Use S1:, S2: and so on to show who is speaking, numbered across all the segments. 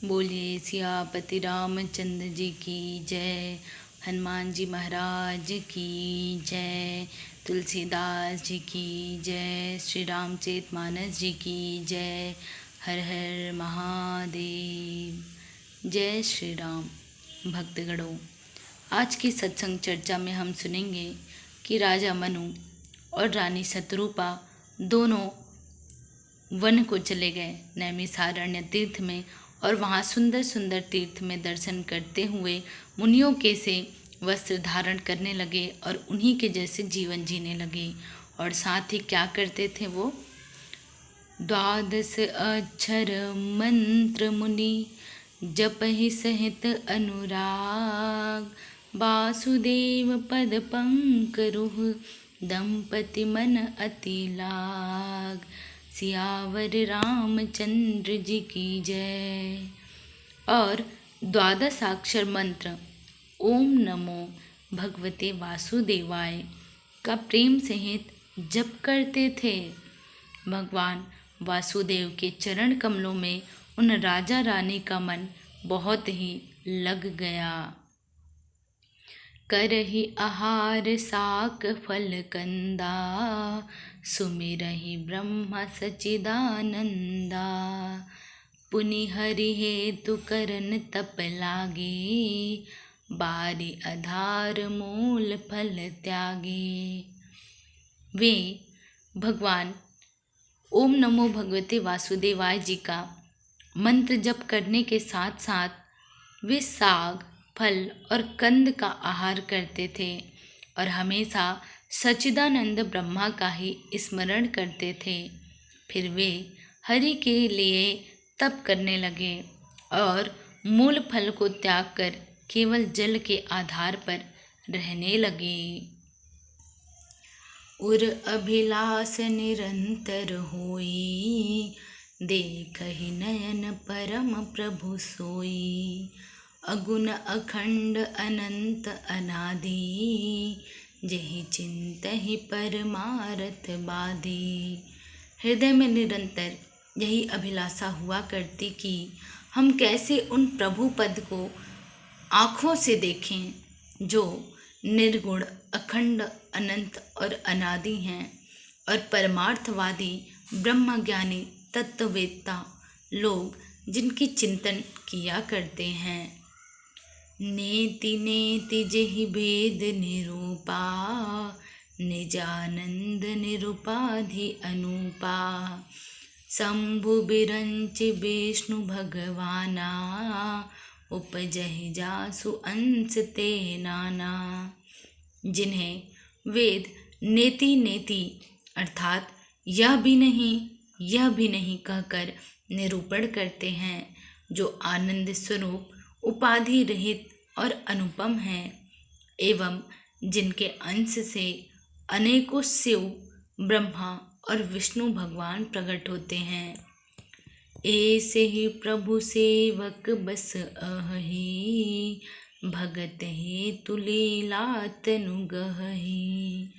S1: बोलिए सियापति रामचंद्र जी की जय। हनुमान जी महाराज की जय। तुलसीदास जी की जय। श्री रामचरितमानस जी की जय। हर हर महादेव। जय श्री राम। भक्तगणों, आज की सत्संग चर्चा में हम सुनेंगे कि राजा मनु और रानी शतरूपा दोनों वन को चले गए नैमिषारण्य तीर्थ में, और वहाँ सुंदर सुंदर तीर्थ में दर्शन करते हुए मुनियों के से वस्त्र धारण करने लगे और उन्हीं के जैसे जीवन जीने लगे। और साथ ही क्या करते थे वो? 12 अक्षर मंत्र मुनि जपहि सहित अनुराग, वासुदेव पद पंकरुह दंपति मन अति लाग। सियावर रामचंद्र जी की जय। और 12 अक्षर मंत्र ओम नमो भगवते वासुदेवाय का प्रेम सहित जप करते थे। भगवान वासुदेव के चरण कमलों में उन राजा रानी का मन बहुत ही लग गया। करहि आहार साक फल कंदा, सुमिरहि ब्रह्म सचिदानंदा। पुनि हरि हेतु करन तप लागे, बारी आधार मूल फल त्यागे। वे भगवान ओम नमो भगवते वासुदेवाय जी का मंत्र जप करने के साथ साथ वे साग, फल और कंद का आहार करते थे और हमेशा सच्चिदानंद ब्रह्मा का ही स्मरण करते थे। फिर वे हरि के लिए तप करने लगे और मूल फल को त्याग कर केवल जल के आधार पर रहने लगे। उर अभिलाष निरंतर होई, देखहि नयन परम प्रभु सोई। अगुण अखंड अनंत अनादि, जेहि चिंतहि परमारथ बाधी। हृदय में निरंतर यही अभिलाषा हुआ करती कि हम कैसे उन प्रभु पद को आँखों से देखें जो निर्गुण, अखंड, अनंत और अनादि हैं, और परमार्थवादी ब्रह्मज्ञानी तत्ववेत्ता लोग जिनकी चिंतन किया करते हैं। नेति नेति जेहि भेद निरूपा, निजानंद निरुपाधि अनूपा। शंभु बिरंच विष्णु भगवाना, उपजहि जासु अंश ते नाना। जिन्हें वेद नेति नेति अर्थात यह भी नहीं कहकर निरूपण करते हैं, जो आनंद स्वरूप, उपाधि रहित और अनुपम हैं, एवं जिनके अंश से अनेकों शिव, ब्रह्मा और विष्णु भगवान प्रकट होते हैं। ऐसे ही प्रभु सेवक बस अहि, भगत हेतु लीला तनु गहि।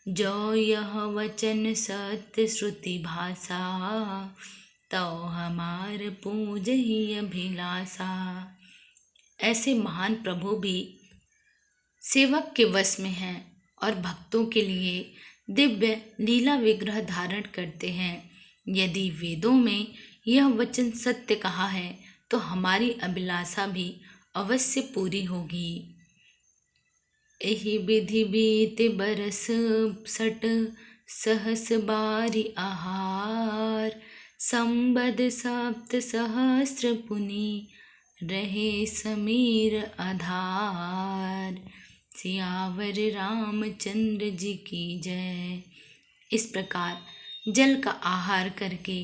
S1: जो यह वचन सत्य श्रुति भाषा, तो हमार पूज ही अभिलाषा। ऐसे महान प्रभु भी सेवक के वश में हैं और भक्तों के लिए दिव्य लीला विग्रह धारण करते हैं। यदि वेदों में यह वचन सत्य कहा है तो हमारी अभिलाषा भी अवश्य पूरी होगी। एहि विधि बीत बरस 60 सहस बारी आहार, संबद सप्त सहस्त्र पुनि रहे समीर आधार। सियावर रामचंद्र जी की जय। इस प्रकार जल का आहार करके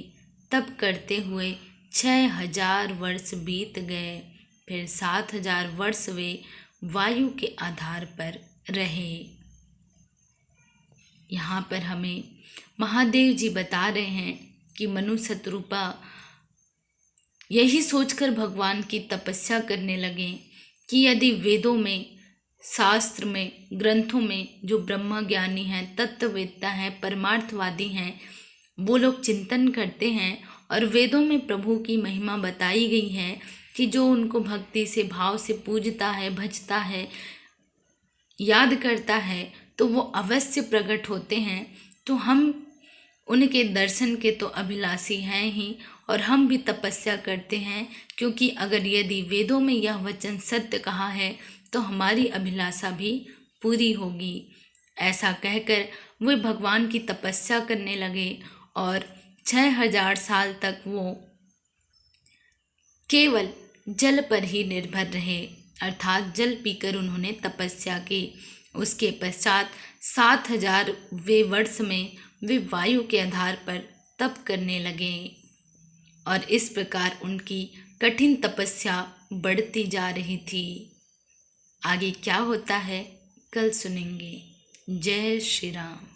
S1: तप करते हुए 6000 वर्ष बीत गए। फिर 7000 वर्ष वे वायु के आधार पर रहे। यहाँ पर हमें महादेव जी बता रहे हैं कि मनु शतरूपा यही सोचकर भगवान की तपस्या करने लगे कि यदि वेदों में, शास्त्र में, ग्रंथों में जो ब्रह्म ज्ञानी हैं, तत्ववेत्ता हैं, परमार्थवादी हैं, वो लोग चिंतन करते हैं और वेदों में प्रभु की महिमा बताई गई है, कि जो उनको भक्ति से भाव से पूजता है, भजता है, याद करता है तो वो अवश्य प्रकट होते हैं। तो हम उनके दर्शन के तो अभिलाषी हैं ही, और हम भी तपस्या करते हैं, क्योंकि अगर यदि वेदों में यह वचन सत्य कहा है तो हमारी अभिलाषा भी पूरी होगी। ऐसा कहकर वे भगवान की तपस्या करने लगे और 6000 साल तक वो केवल जल पर ही निर्भर रहे, अर्थात जल पीकर उन्होंने तपस्या की। उसके पश्चात 7000वें वर्ष में वे वायु के आधार पर तप करने लगे और इस प्रकार उनकी कठिन तपस्या बढ़ती जा रही थी। आगे क्या होता है कल सुनेंगे। जय श्री राम।